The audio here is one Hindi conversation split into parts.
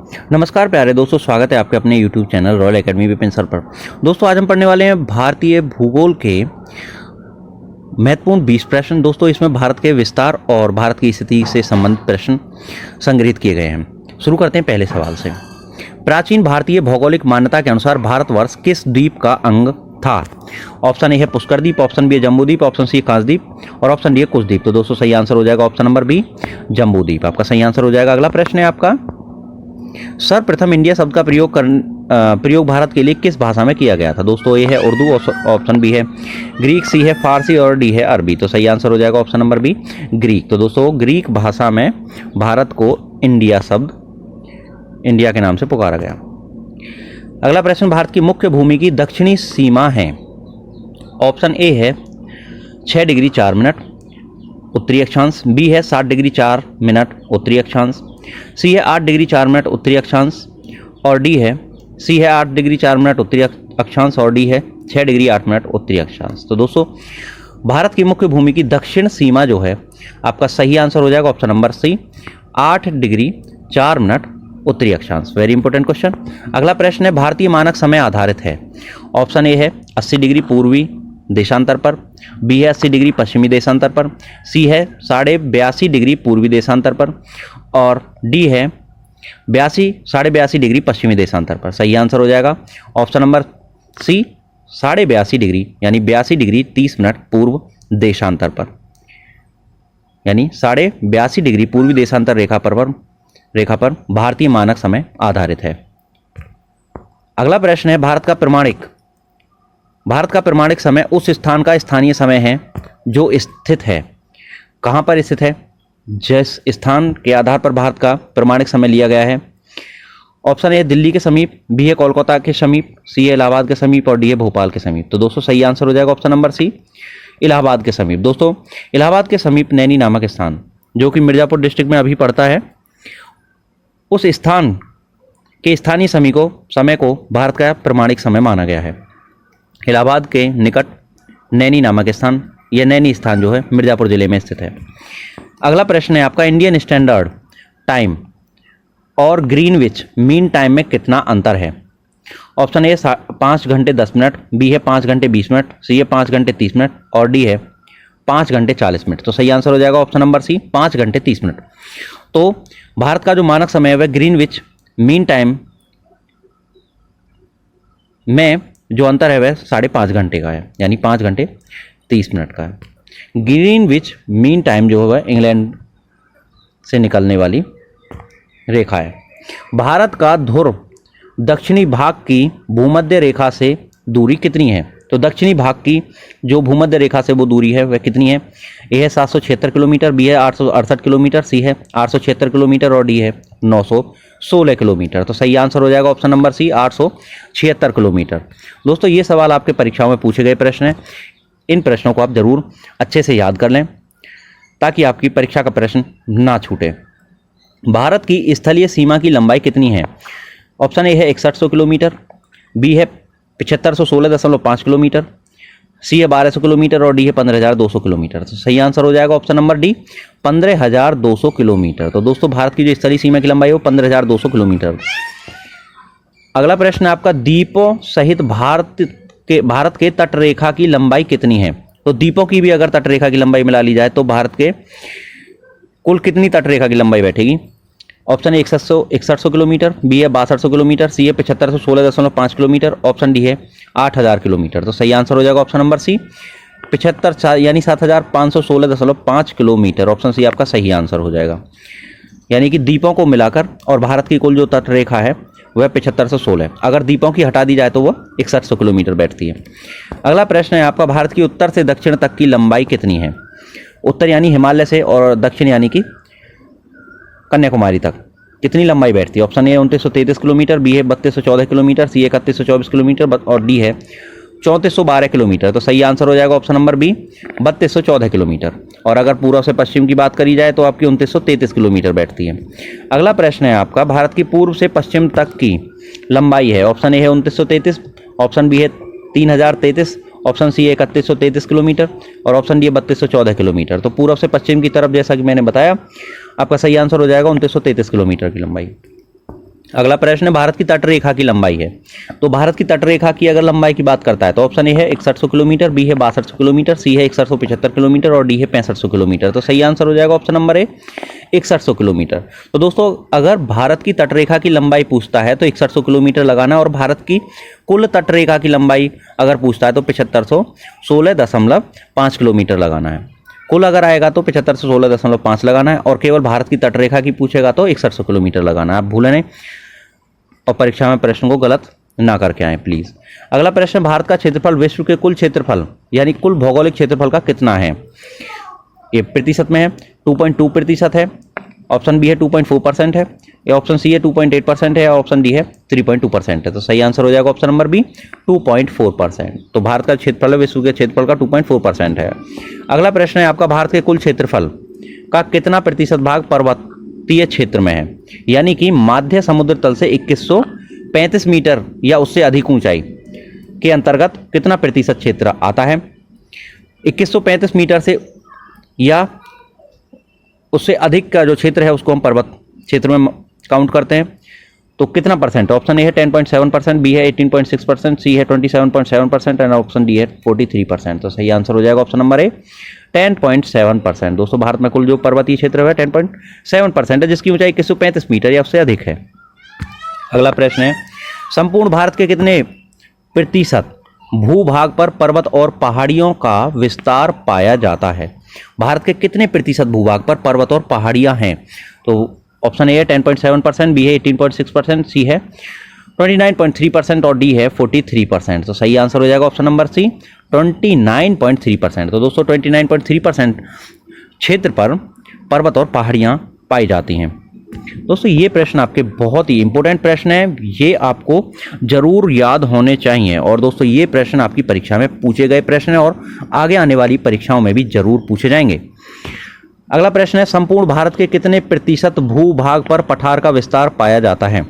नमस्कार प्यारे दोस्तों, स्वागत है आपके अपने YouTube channel royal academy Vipin sir पर। दोस्तों आज हम पढ़ने वाले हैं भारतीय भूगोल के महत्वपूर्ण 20 प्रश्न। दोस्तों इसमें भारत के विस्तार और भारत की स्थिति से संबंधित प्रश्न संग्रहित किए गए हैं। शुरू करते हैं पहले सवाल से। प्राचीन भारतीय भौगोलिक मान्यता के अनुसार भारतवर्ष किस द्वीप का अंग था? ऑप्शन ए है पुष्कर द्वीप, ऑप्शन बी है जम्बू द्वीप, ऑप्शन सी कांच और ऑप्शन डी है कुश द्वीप। तो दोस्तों सही आंसर हो जाएगा ऑप्शन नंबर बी, जम्बू द्वीप आपका सही आंसर हो जाएगा। अगला प्रश्न है आपका, सर्वप्रथम इंडिया शब्द का प्रयोग भारत के लिए किस भाषा में किया गया था? दोस्तों ए है उर्दू, ऑप्शन बी है ग्रीक, सी है फारसी और डी है अरबी। तो सही आंसर हो जाएगा ऑप्शन नंबर बी, ग्रीक। तो दोस्तों ग्रीक भाषा में भारत को इंडिया शब्द इंडिया के नाम से पुकारा गया। अगला प्रश्न, भारत की मुख्य भूमि की दक्षिणी सीमा है? ऑप्शन ए है 6 डिग्री 4 मिनट उत्तरी अक्षांश, बी है 7 डिग्री 4 मिनट उत्तरी अक्षांश, सी है 8 डिग्री 4 मिनट उत्तरी अक्षांश और डी है 8 डिग्री 4 मिनट उत्तरी अक्षांश और डी है 6 डिग्री 8 मिनट उत्तरी अक्षांश। तो दोस्तों भारत की मुख्य भूमि की दक्षिण सीमा जो है आपका सही आंसर हो जाएगा option number C, 8 degree 4 minute उत्तरी अक्षांश। Very important question. अगला प्रश्न है, भारतीय मानक समय आधारित है? ऑप्शन ए है 80 डिग्री पूर्वी देशांतर पर, बी है 80 डिग्री पश्चिमी देशांतर पर, सी है 82.5 डिग्री पूर्वी देशांतर पर और डी है 82.5 डिग्री पश्चिमी देशांतर पर। सही आंसर हो जाएगा ऑप्शन नंबर सी, 82.5 डिग्री यानी 82 डिग्री 30 मिनट पूर्व देशांतर पर, यानी 82.5 डिग्री पूर्वी देशांतर रेखा पर भारतीय मानक समय आधारित है। अगला प्रश्न है, भारत का प्रमाणिक समय उस स्थान का स्थानीय समय है जो स्थित है। कहाँ पर स्थित है? जिस स्थान के आधार पर भारत का प्रमाणिक समय लिया गया है। ऑप्शन ए दिल्ली के समीप, बी है कोलकाता के समीप, सी है इलाहाबाद के समीप और डी है भोपाल के समीप। तो दोस्तों सही आंसर हो जाएगा ऑप्शन नंबर सी, इलाहाबाद के समीप। दोस्तों इलाहाबाद के समीप नैनी नामक स्थान जो कि मिर्जापुर डिस्ट्रिक्ट में अभी पड़ता है, उस स्थान के स्थानीय समय को भारत का प्रमाणिक समय माना गया है। इलाहाबाद के निकट नैनी नामक स्थान, यह नैनी स्थान जो है मिर्जापुर जिले में स्थित है। अगला प्रश्न है आपका, इंडियन स्टैंडर्ड टाइम और ग्रीनविच मीन टाइम में कितना अंतर है? ऑप्शन ए 5 घंटे 10 मिनट, बी है 5 घंटे 20 मिनट, सी है 5 घंटे 30 मिनट और डी है 5 घंटे 40 मिनट। तो सही आंसर हो जाएगा ऑप्शन नंबर सी, 5 घंटे 30 मिनट। तो भारत का जो मानक समय है वह ग्रीनविच मीन टाइम में जो अंतर है वह 5.5 घंटे का है, यानी 5 घंटे 30 मिनट का है। ग्रीनविच मीन टाइम जो है इंग्लैंड से निकलने वाली रेखा है। भारत का ध्रुव दक्षिणी भाग की भूमध्य रेखा से दूरी कितनी है? तो दक्षिणी भाग की जो भूमध्य रेखा से वो दूरी है वह कितनी है? ए है 776 किलोमीटर, बी है 868 किलोमीटर, सी है 876 किलोमीटर और डी है 916 किलोमीटर। तो सही आंसर हो जाएगा ऑप्शन नंबर सी, 876 किलोमीटर। दोस्तों ये सवाल आपके परीक्षाओं में पूछे गए प्रश्न हैं। इन प्रश्नों को आप जरूर अच्छे से याद कर लें ताकि आपकी परीक्षा का प्रश्न ना छूटे। भारत की स्थलीय सीमा की लंबाई कितनी है? ऑप्शन ए है 6100 किलोमीटर, बी है 7516.5 किलोमीटर, सी है 1200 किलोमीटर और डी है 15200 किलोमीटर। तो सही आंसर हो जाएगा ऑप्शन नंबर डी, 15200 किलोमीटर। तो दोस्तों भारत की जो स्थलीय सीमा की लंबाई है वो 15200 किलोमीटर। अगला प्रश्न है आपका, द्वीपों सहित भारत के तटरेखा की लंबाई कितनी है? तो द्वीपों की भी अगर तटरेखा की लंबाई मिला ली जाए तो भारत के कुल कितनी तटरेखा की लंबाई बैठेगी? ऑप्शन ए 6100 किलोमीटर, बी है 6200 किलोमीटर, सी है 7516.5 किलोमीटर, ऑप्शन डी है 8000 किलोमीटर। तो सही आंसर हो जाएगा ऑप्शन नंबर सी, 75 यानी 7516.5 किलोमीटर। ऑप्शन सी आपका सही आंसर हो जाएगा, यानी कि द्वीपों को मिलाकर और भारत की कुल जो तटरेखा है वह 7516। अगर द्वीपों की हटा दी जाए तो वह 6100 किलोमीटर बैठती है। अगला प्रश्न है आपका, भारत की उत्तर से दक्षिण तक की लंबाई कितनी है? उत्तर यानी हिमालय से और दक्षिण यानी कि कन्याकुमारी तक कितनी लंबाई बैठती है? ऑप्शन ए 2933 किलोमीटर, बी है 3214 किलोमीटर, सी है 3124 किलोमीटर और डी है 3412 किलोमीटर। तो सही आंसर हो जाएगा ऑप्शन नंबर बी, 3214 किलोमीटर। और अगर पूर्व से पश्चिम की बात करी जाए तो आपकी 2933 किलोमीटर बैठती है। अगला प्रश्न है आपका, भारत की पूर्व से पश्चिम तक की लंबाई है? ऑप्शन ए है 2933, ऑप्शन बी है 3033, ऑप्शन सी है 3133 किलोमीटर और ऑप्शन डी है 3214 किलोमीटर। तो पूर्व से पश्चिम की तरफ जैसा कि मैंने बताया आपका सही आंसर हो जाएगा 2933 किलोमीटर की लंबाई। अगला प्रश्न है भारत की तटरेखा की लंबाई है। तो भारत की तटरेखा की अगर लंबाई की बात करता है तो ऑप्शन ए है 6100 किलोमीटर, बी है 6200 किलोमीटर, सी है 6175 किलोमीटर और डी है 6500 किलोमीटर। तो सही आंसर हो जाएगा ऑप्शन नंबर ए 6100 किलोमीटर। तो दोस्तों अगर भारत की तटरेखा की लंबाई पूछता है तो 6100 किलोमीटर लगाना, और भारत की कुल तटरेखा की लंबाई अगर पूछता है तो 7516.5 किलोमीटर लगाना है। कुल अगर आएगा तो 7516.5 लगाना है, और केवल भारत की तटरेखा की पूछेगा तो 6100 किलोमीटर लगाना है। आप भूलें नहीं और परीक्षा में प्रश्न को गलत ना करके आए प्लीज। अगला प्रश्न, भारत का क्षेत्रफल विश्व के कुल क्षेत्रफल यानी कुल भौगोलिक क्षेत्रफल का कितना है? ये प्रतिशत में है, 2.2% है, ऑप्शन बी है 2.4% है, या ऑप्शन सी है 2.8% है, या ऑप्शन डी है 3.2% है। तो सही आंसर हो जाएगा ऑप्शन नंबर बी 2.4%। तो भारत का क्षेत्रफल विश्व के क्षेत्रफल का 2.4% है। अगला प्रश्न है आपका, भारत के कुल क्षेत्रफल का कितना प्रतिशत भाग पर्वतीय क्षेत्र में है? यानी कि माध्य समुद्र तल से 2135 मीटर या उससे अधिक ऊंचाई के अंतर्गत कितना प्रतिशत क्षेत्र आता है? 2135 मीटर से या उससे अधिक का जो क्षेत्र है उसको हम पर्वत क्षेत्र में काउंट करते हैं। तो कितना परसेंट? ऑप्शन ए है 10.7%, बी है 18.6%, सी है 27.7% एंड ऑप्शन डी है 43%। तो सही आंसर हो जाएगा ऑप्शन नंबर ए 10.7%। दोस्तों भारत में कुल जो पर्वतीय क्षेत्र है 10.7% है, जिसकी ऊंचाई 2135 मीटर या उससे अधिक है। अगला प्रश्न है, संपूर्ण भारत के कितने प्रतिशत भूभाग पर पर्वत और पहाड़ियों का विस्तार पाया जाता है? भारत के कितने प्रतिशत भूभाग पर पर्वत और पहाड़ियां हैं? तो ऑप्शन ए है 10.7%, बी है 18.6%, सी है 29.3% और डी है 43%। तो सही आंसर हो जाएगा ऑप्शन नंबर सी 29.3%। तो दोस्तों 29.3% क्षेत्र पर पर्वत और पहाड़ियां पाई जाती हैं। दोस्तों ये प्रश्न आपके बहुत ही इंपॉर्टेंट प्रश्न है, ये आपको जरूर याद होने चाहिए। और दोस्तों ये प्रश्न आपकी परीक्षा में पूछे गए प्रश्न है और आगे आने वाली परीक्षाओं में भी जरूर पूछे जाएंगे। अगला प्रश्न है, संपूर्ण भारत के कितने प्रतिशत भूभाग पर पठार का विस्तार पाया जाता है?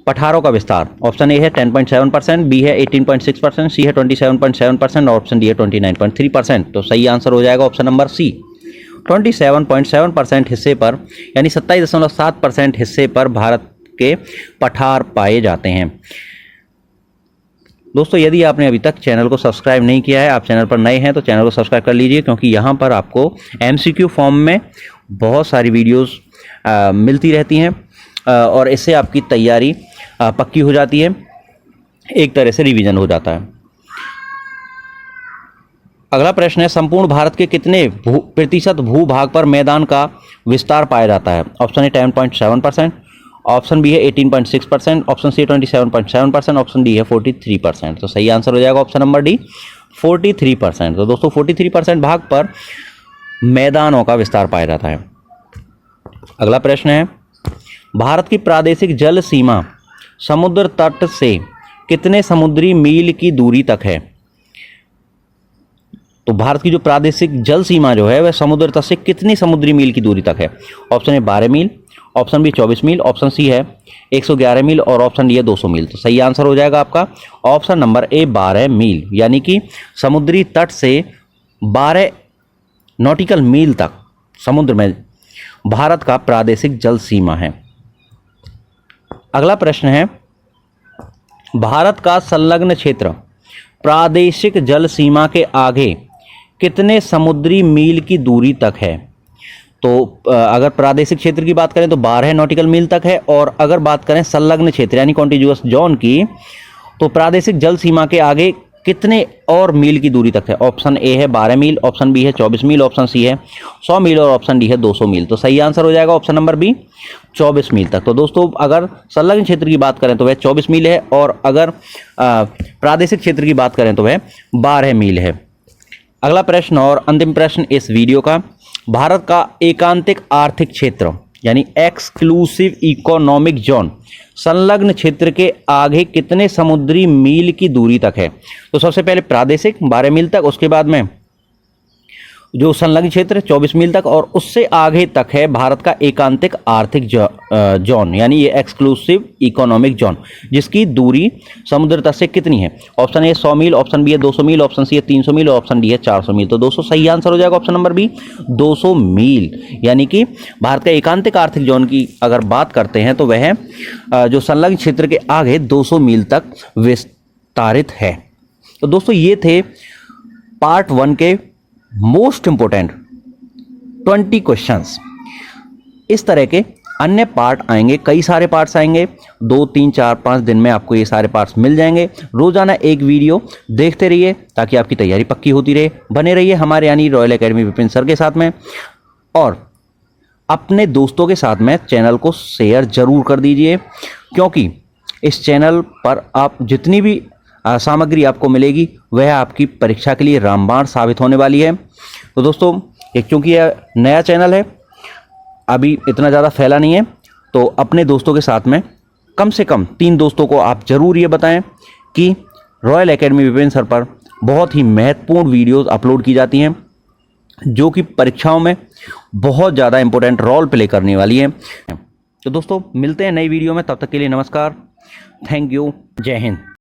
पठारों का विस्तार, ऑप्शन ए है 10.7%, बी है 18.6%, सी है 27.7% और ऑप्शन डी है 29.3%। तो सही आंसर हो जाएगा ऑप्शन नंबर सी 27.7% हिस्से पर यानी 27.7% हिस्से पर भारत के पठार पाए जाते हैं। दोस्तों यदि आपने अभी तक चैनल को सब्सक्राइब नहीं किया है, आप चैनल पर नए हैं तो चैनल को सब्सक्राइब कर लीजिए, क्योंकि यहाँ पर आपको MCQ फॉर्म में बहुत सारी वीडियोस मिलती रहती हैं और इससे आपकी तैयारी पक्की हो जाती है, एक तरह से रिवीजन हो जाता है। अगला प्रश्न है, संपूर्ण भारत के कितने प्रतिशत भूभाग पर मैदान का विस्तार पाया जाता है? ऑप्शन ए 10.7%, ऑप्शन बी है 18.6%, ऑप्शन सी 27.7%, ऑप्शन डी है 43%। तो सही आंसर हो जाएगा ऑप्शन नंबर डी 43%। तो दोस्तों 43% भाग पर मैदानों का विस्तार पाया जाता है। अगला प्रश्न है, भारत की प्रादेशिक जल सीमा समुद्र तट से कितने समुद्री मील की दूरी तक है? तो भारत की जो प्रादेशिक जल सीमा जो है वह समुद्र तट से कितनी समुद्री मील की दूरी तक है? Option A 12 mile, option B 24 mile, option C है 111 मील और ऑप्शन डी है 200 मील। तो सही आंसर हो जाएगा आपका ऑप्शन नंबर ए 12 मील, यानी कि समुद्री तट से 12 नॉटिकल मील तक समुद्र में भारत का प्रादेशिक जल सीमा है। अगला प्रश्न है, भारत का संलग्न क्षेत्र प्रादेशिक जल सीमा के आगे कितने समुद्री मील की दूरी तक है? तो अगर प्रादेशिक क्षेत्र की बात करें तो 12 नॉटिकल मील तक है, और अगर बात करें संलग्न क्षेत्र यानी कॉन्टिग्यूअस जोन की, तो प्रादेशिक जल सीमा के आगे कितने और मील की दूरी तक है? ऑप्शन ए है 12 मील, ऑप्शन बी है 24 मील, ऑप्शन सी है 100 मील और ऑप्शन डी है 200 मील। तो सही आंसर हो जाएगा ऑप्शन नंबर बी 24 मील तक। तो दोस्तों अगर संलग्न क्षेत्र की बात करें तो वह 24 मील है, और अगर प्रादेशिक क्षेत्र की बात करें तो वह 12 मील है। अगला प्रश्न और अंतिम प्रश्न इस वीडियो का, भारत का एकांतिक आर्थिक क्षेत्र यानी एक्सक्लूसिव इकोनॉमिक जोन संलग्न क्षेत्र के आगे कितने समुद्री मील की दूरी तक है? तो सबसे पहले प्रादेशिक 12 मील तक, उसके बाद में जो संलग्न क्षेत्र है 24 मील तक, और उससे आगे तक है भारत का एकांतिक आर्थिक जोन, यानी ये एक्सक्लूसिव इकोनॉमिक जोन, जिसकी दूरी समुद्र तट से कितनी है? Option A 100 mile, option B है 200 मील, ऑप्शन सी है 300 मील, ऑप्शन डी है 400 मील। तो दोस्तों सही आंसर हो जाएगा ऑप्शन नंबर बी 200 मील, यानी कि भारत का एकांतिक आर्थिक जोन की अगर बात करते हैं तो वह जो संलग्न क्षेत्र के आगे 200 मील तक विस्तारित है। तो दोस्तों ये थे पार्ट 1 के मोस्ट इंपोर्टेंट 20 क्वेश्चंस। इस तरह के अन्य पार्ट आएंगे, कई सारे पार्ट्स आएंगे, 2, 3, 4, 5 दिन में आपको ये सारे पार्ट्स मिल जाएंगे। रोजाना एक वीडियो देखते रहिए ताकि आपकी तैयारी पक्की होती रहे। बने रहिए हमारे यानी रॉयल एकेडमी विपिन सर के साथ में, और अपने दोस्तों के साथ में चैनल को शेयर जरूर कर दीजिए, क्योंकि इस चैनल पर आप जितनी भी सामग्री आपको मिलेगी वह आपकी परीक्षा के लिए रामबाण साबित होने वाली है। तो दोस्तों एक चूँकि यह नया चैनल है, अभी इतना ज़्यादा फैला नहीं है, तो अपने दोस्तों के साथ में कम से कम 3 दोस्तों को आप ज़रूर ये बताएं कि रॉयल एकेडमी विपिन सर पर बहुत ही महत्वपूर्ण वीडियोस अपलोड की जाती हैं, जो कि परीक्षाओं में बहुत ज़्यादा इंपॉर्टेंट रोल प्ले करने वाली है। तो दोस्तों मिलते हैं नई वीडियो में, तब तक के लिए नमस्कार, थैंक यू, जय हिंद।